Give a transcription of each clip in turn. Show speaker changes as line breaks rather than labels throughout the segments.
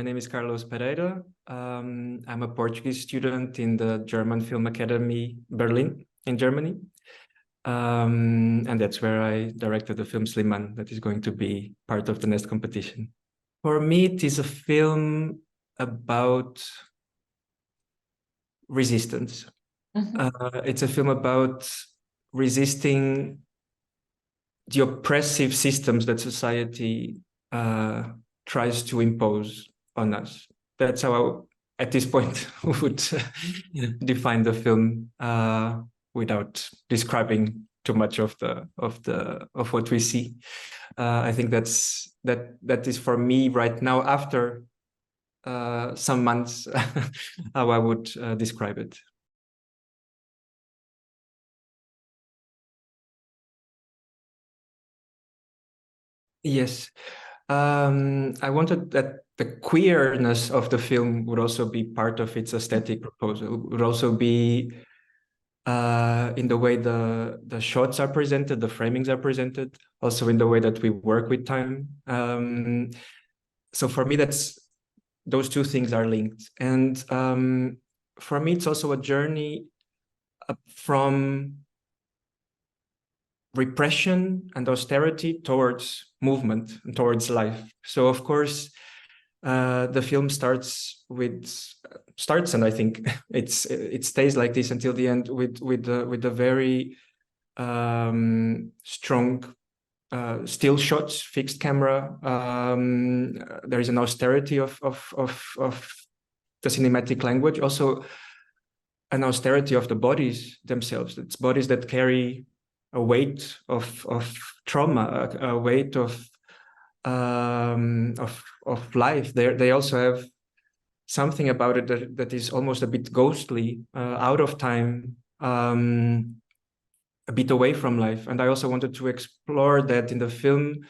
name is Carlos Pereira. I'm a Portuguese student in the German Film Academy, Berlin, in Germany. And that's where I directed the film Slimane that is going to be part of the next competition. For me, it is a film about resistance. It's a film about resisting the oppressive systems that society tries to impose on us. That's how I, at this point, would define the film without describing too much of what we see. I think that is for me right now, after some months, how I would describe it. Yes, I wanted that the queerness of the film would also be part of its aesthetic proposal. Would also be in the way the shots are presented, the framings are presented, also in the way that we work with time. So for me, those two things are linked. And for me, it's also a journey from repression and austerity towards movement and towards life. So of course, the film starts, and I think it stays like this until the end with a very strong still shots, fixed camera. There is an austerity of the cinematic language, also an austerity of the bodies themselves. It's bodies that carry a weight of trauma, a weight of life. They also have something about it that is almost a bit ghostly, out of time, a bit away from life. And I also wanted to explore that in the film,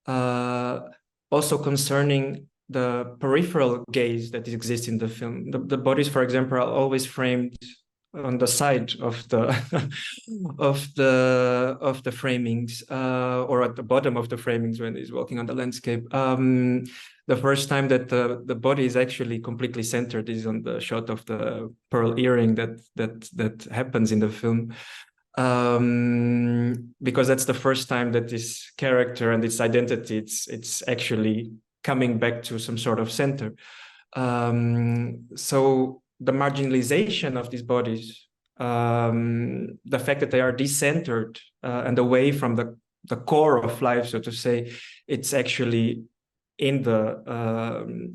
also concerning the peripheral gaze that exists in the film. The bodies, for example, are always framed on the side of the of the framings, or at the bottom of the framings when he's walking on the landscape. The first time that the body is actually completely centered is on the shot of the pearl earring that happens in the film, because that's the first time that this character and its identity it's actually coming back to some sort of center. So the marginalization of these bodies, the fact that they are decentered and away from the core of life, so to say, it's actually in the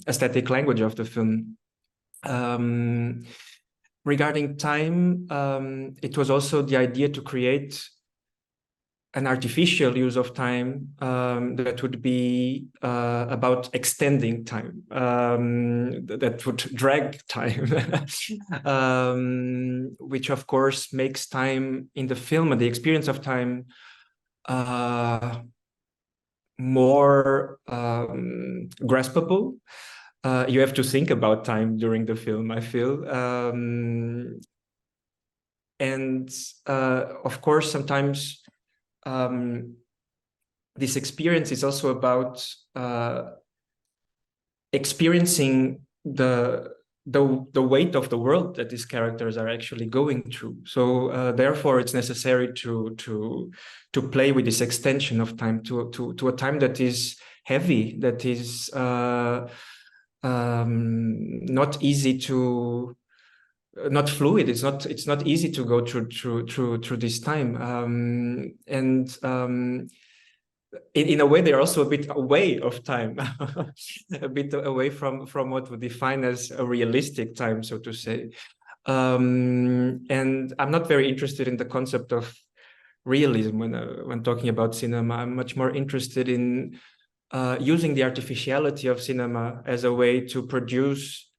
aesthetic language of the film. Regarding time, it was also the idea to create an artificial use of time that would be about extending time, that would drag time, which of course makes time in the film and the experience of time more graspable. You have to think about time during the film, I feel. And of course, sometimes this experience is also about experiencing the weight of the world that these characters are actually going through. So therefore, it's necessary to play with this extension of time to a time that is heavy, that is not easy to. Not fluid. It's not easy to go through this time, and in a way they're also a bit away of time, a bit away from what we define as a realistic time, so to say. And I'm not very interested in the concept of realism when talking about cinema. I'm much more interested in using the artificiality of cinema as a way to produce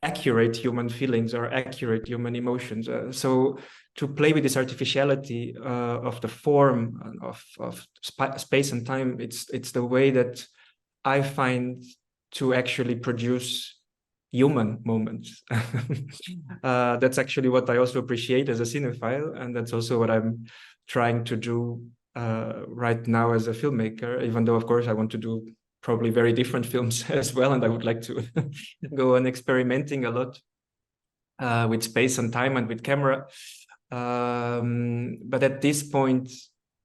accurate human feelings or accurate human emotions. So to play with this artificiality of the form of space and time, it's the way that I find to actually produce human moments. That's actually what I also appreciate as a cinephile, and that's also what I'm trying to do right now as a filmmaker, even though of course I want to do probably very different films as well, and I would like to go on experimenting a lot with space and time and with camera. But at this point,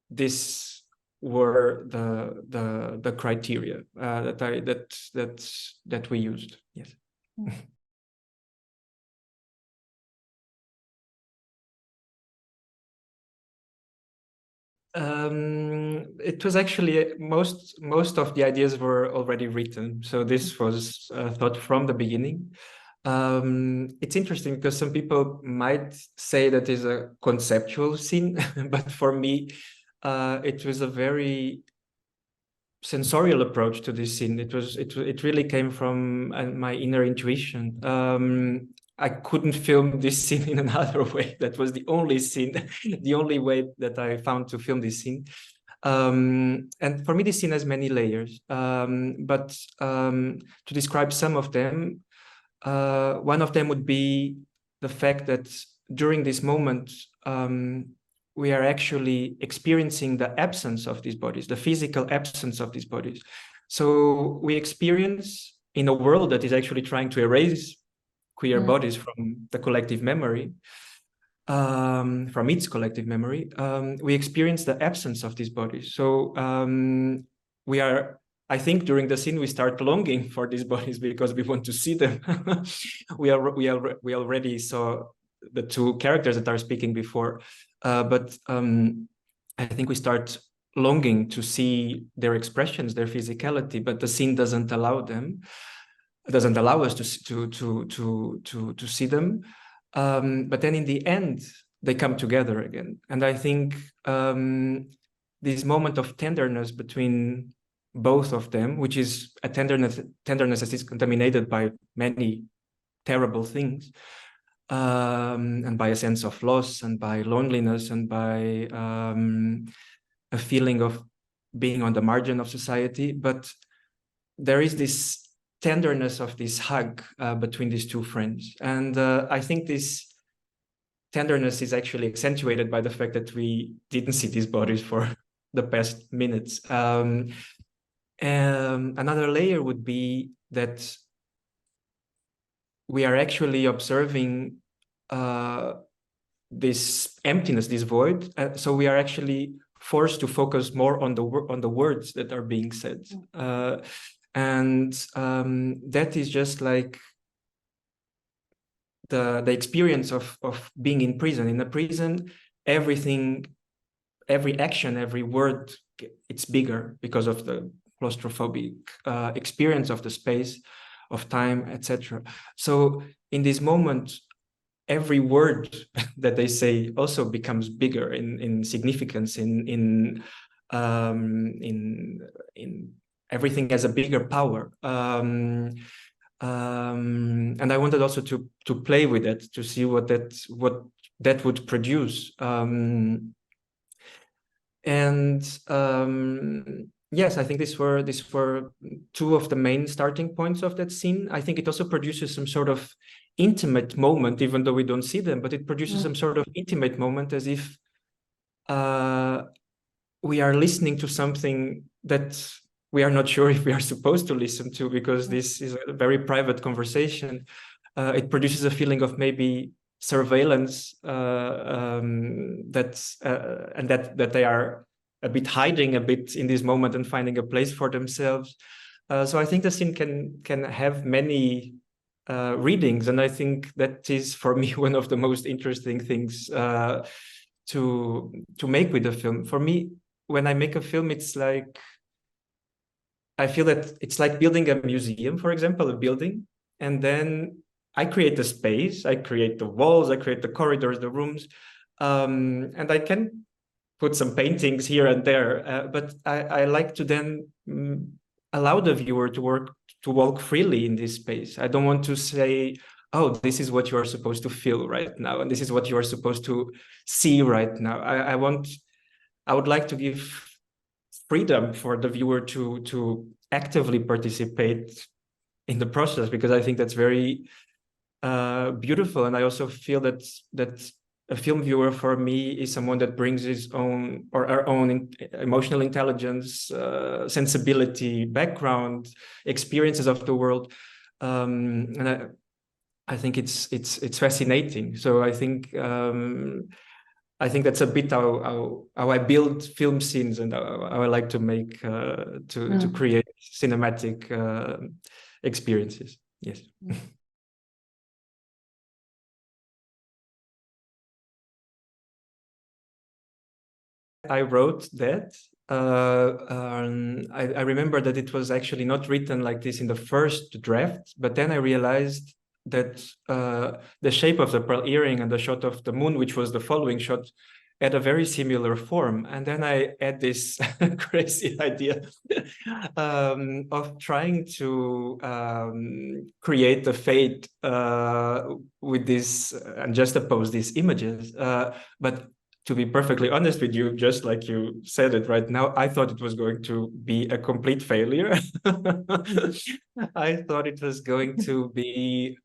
this were the criteria that we used. Yes. It was actually most of the ideas were already written, so this was thought from the beginning. It's interesting because some people might say that is a conceptual scene, but for me, it was a very sensorial approach to this scene. It really came from my inner intuition. I couldn't film this scene in another way. That was the only scene, the only way that I found to film this scene. And for me, this scene has many layers. But to describe some of them, one of them would be the fact that during this moment, we are actually experiencing the absence of these bodies, the physical absence of these bodies. So we experience in a world that is actually trying to erase queer bodies from the collective memory, from its collective memory, we experience the absence of these bodies. So we are, I think during the scene, we start longing for these bodies because we want to see them. we already saw the two characters that are speaking before, but I think we start longing to see their expressions, their physicality, but the scene doesn't allow them. It doesn't allow us to see them. But then in the end, they come together again. And I think this moment of tenderness between both of them, which is a tenderness that is contaminated by many terrible things, and by a sense of loss and by loneliness and by a feeling of being on the margin of society. But there is this tenderness of this hug between these two friends. And I think this tenderness is actually accentuated by the fact that we didn't see these bodies for the past minutes. Another layer would be that we are actually observing this emptiness, this void. So we are actually forced to focus more on the words that are being said. And that is just like the experience of being in prison. In a prison, everything, every action, every word, it's bigger because of the claustrophobic experience of the space, of time, etc. So in this moment, every word that they say also becomes bigger in significance, in everything has a bigger power. And I wanted also to play with it, to see what that would produce. Yes, I think these were two of the main starting points of that scene. I think it also produces some sort of intimate moment, even though we don't see them, but it produces some sort of intimate moment, as if we are listening to something that we are not sure if we are supposed to listen to, because this is a very private conversation. It produces a feeling of maybe surveillance, and that they are a bit hiding a bit in this moment and finding a place for themselves. So I think the scene can have many readings, and I think that is for me one of the most interesting things to make with the film. For me, when I make a film, it's like, I feel that it's like building a museum, for example, a building, and then I create the space, I create the walls, I create the corridors, the rooms, and I can put some paintings here and there, but I like to then allow the viewer to walk freely in this space. I don't want to say, oh, this is what you are supposed to feel right now, and this is what you are supposed to see right now. I would like to give freedom for the viewer to actively participate in the process, because I think that's very beautiful. And I also feel that a film viewer for me is someone that brings his own or her own emotional intelligence, sensibility, background, experiences of the world, and I think it's fascinating. So I think that's a bit how I build film scenes and how I like to make to create cinematic experiences. Yes. I wrote that. I remember that it was actually not written like this in the first draft, but then I realized that the shape of the pearl earring and the shot of the moon, which was the following shot, had a very similar form. And then I had this crazy idea of trying to create a fade with this and juxtapose these images. But to be perfectly honest with you, just like you said it right now, I thought it was going to be a complete failure. I thought it was going to be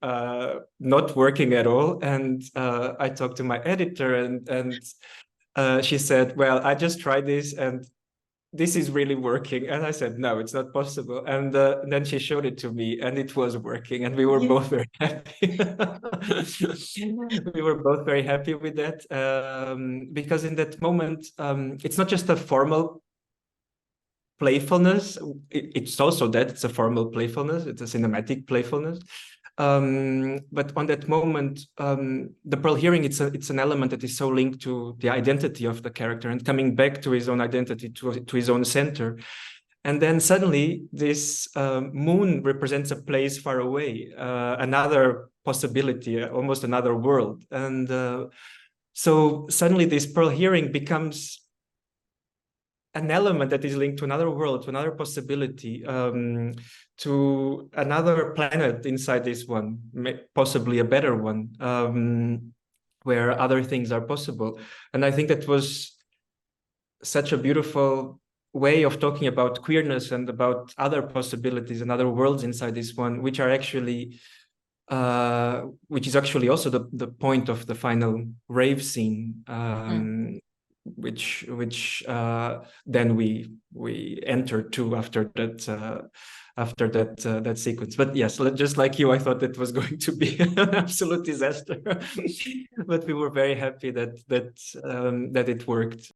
not working at all. And I talked to my editor and she said, well, I just tried this and this is really working. And I said, no, it's not possible. And then she showed it to me and it was working. And we were both very happy. We were both very happy with that because in that moment, it's not just a formal playfulness. It's also that it's a formal playfulness. It's a cinematic playfulness. But on that moment, the pearl hearing, it's an element that is so linked to the identity of the character and coming back to his own identity, to his own center. And then suddenly this moon represents a place far away, another possibility, almost another world. And so suddenly this pearl hearing becomes an element that is linked to another world, to another possibility, to another planet inside this one, possibly a better one, where other things are possible. And I think that was such a beautiful way of talking about queerness and about other possibilities and other worlds inside this one, which are actually, which is actually also the point of the final rave scene. Which then we entered to after that sequence. But yes, just like you, I thought that was going to be an absolute disaster, but we were very happy that it worked.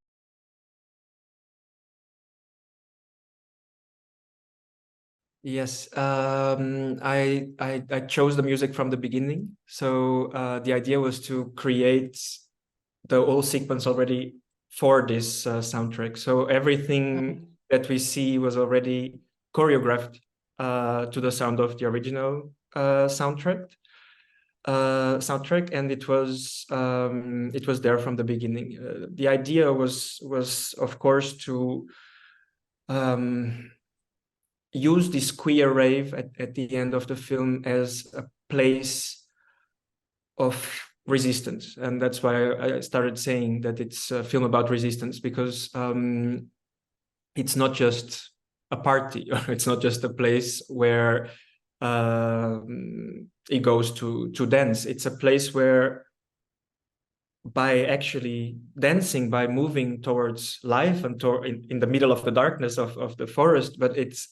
Yes, I chose the music from the beginning. So the idea was to create the whole sequence already for this soundtrack. So everything that we see was already choreographed to the sound of the original soundtrack, and it was there from the beginning. The idea was of course to use this queer rave at the end of the film as a place of resistance. And that's why I started saying that it's a film about resistance, because it's not just a party, or it's not just a place where it goes to dance. It's a place where, by actually dancing, by moving towards life and in the middle of the darkness of the forest, but it's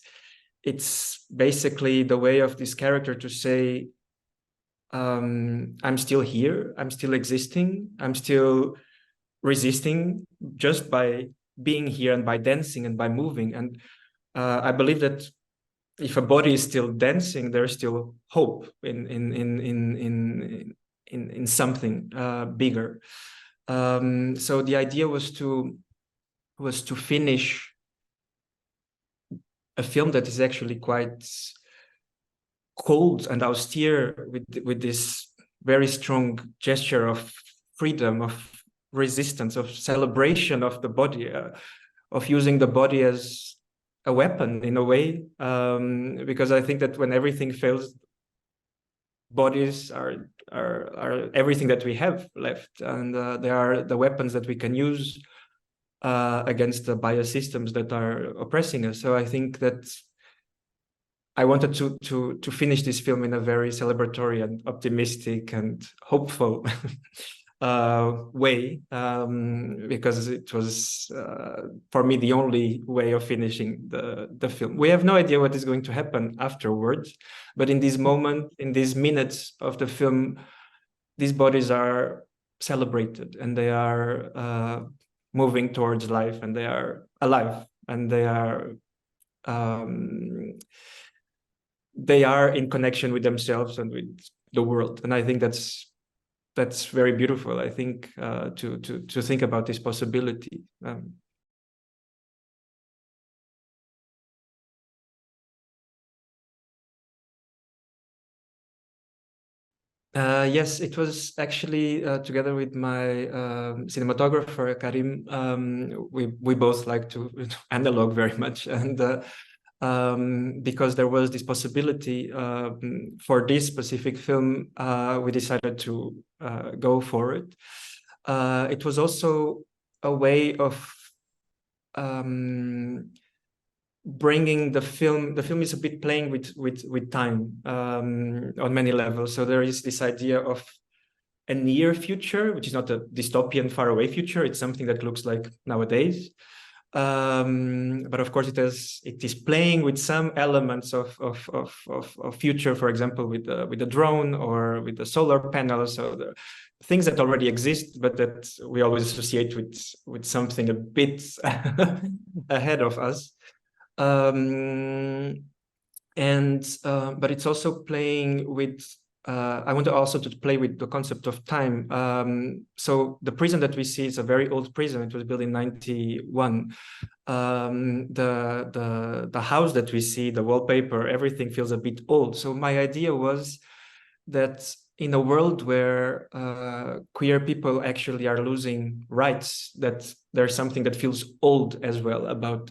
basically the way of this character to say, I'm still here, I'm still existing, I'm still resisting just by being here and by dancing and by moving. And I believe that if a body is still dancing, there's still hope in something bigger. So the idea was to finish a film that is actually quite cold and austere, with this very strong gesture of freedom, of resistance, of celebration of the body, of using the body as a weapon in a way, because I think that when everything fails, bodies are everything that we have left, and they are the weapons that we can use against the bias systems that are oppressing us. So I think that I wanted to finish this film in a very celebratory and optimistic and hopeful way, because it was for me the only way of finishing the film. We have no idea what is going to happen afterwards, but in this moment, in these minutes of the film, these bodies are celebrated, and they are moving towards life, and they are alive, and they are in connection with themselves and with the world. And I think that's very beautiful. I think to think about this possibility. Yes, it was actually together with my cinematographer Karim. We both like to analog very much, and because there was this possibility for this specific film, we decided to go for it. It was also a way of bringing the film. The film is a bit playing with time on many levels. So there is this idea of a near future, which is not a dystopian faraway future. It's something that looks like nowadays. But of course, it is playing with some elements of future, for example, with the drone or with the solar panels. So the things that already exist, but that we always associate with something a bit ahead of us. But it's also playing with. I want to also to play with the concept of time. So the prison that we see is a very old prison. It was built in 91. The house that we see, the wallpaper, everything feels a bit old. So my idea was that in a world where queer people actually are losing rights, that there's something that feels old as well about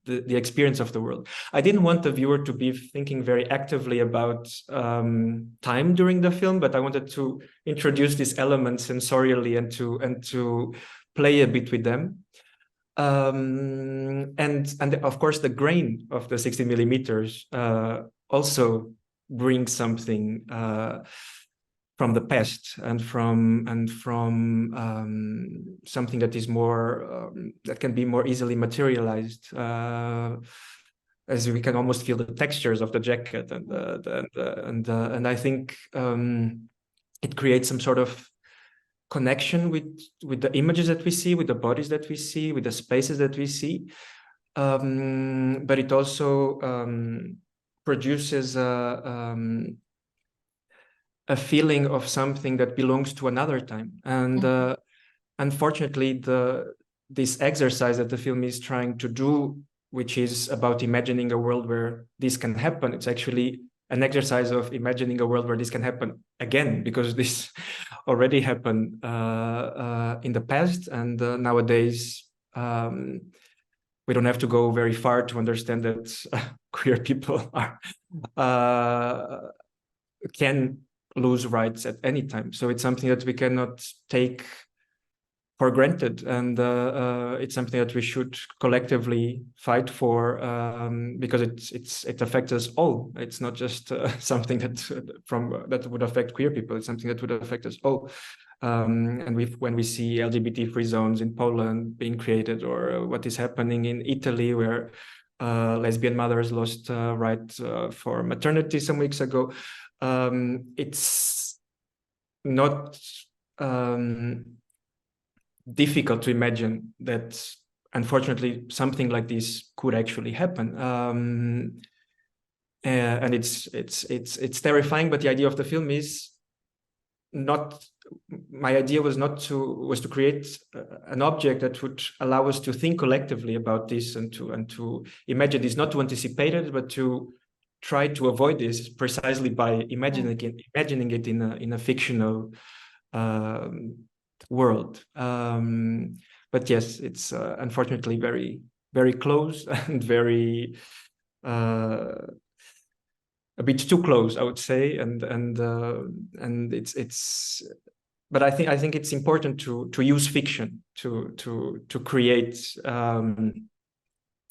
the experience of the world. I didn't want the viewer to be thinking very actively about time during the film, but I wanted to introduce these elements sensorially and to play a bit with them. And of course, the grain of the 60 millimeters also brings something from the past and from something that is more that can be more easily materialized, as we can almost feel the textures of the jacket, and I think it creates some sort of connection with the images that we see, with the bodies that we see, with the spaces that we see, but it also produces a feeling of something that belongs to another time. And unfortunately, this exercise that the film is trying to do, which is about imagining a world where this can happen, it's actually an exercise of imagining a world where this can happen again, because this already happened in the past, and nowadays we don't have to go very far to understand that queer people can lose rights at any time. So it's something that we cannot take for granted, and it's something that we should collectively fight for, because it affects us all. It's not just something that would affect queer people. It's something that would affect us all. And when we see LGBT-free zones in Poland being created, or what is happening in Italy, where lesbian mothers lost right for maternity some weeks ago, it's not difficult to imagine that, unfortunately, something like this could actually happen. And it's terrifying. But the idea of the film is not. My idea was to create an object that would allow us to think collectively about this, and to imagine this, not to anticipate it, but to try to avoid this precisely by imagining it in a fictional world. But yes, it's unfortunately very, very close and very a bit too close, I would say, and it's. But I think it's important to use fiction to create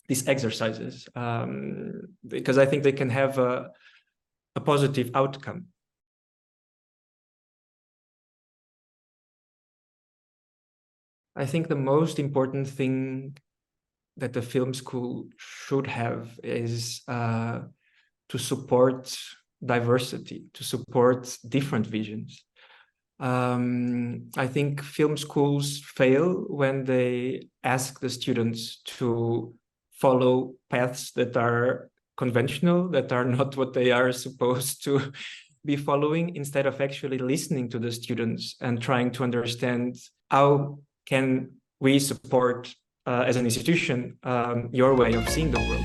these exercises, because I think they can have a positive outcome. I think the most important thing that the film school should have is to support diversity, to support different visions. I think film schools fail when they ask the students to follow paths that are conventional, that are not what they are supposed to be following, instead of actually listening to the students and trying to understand how can we support, as an institution, your way of seeing the world.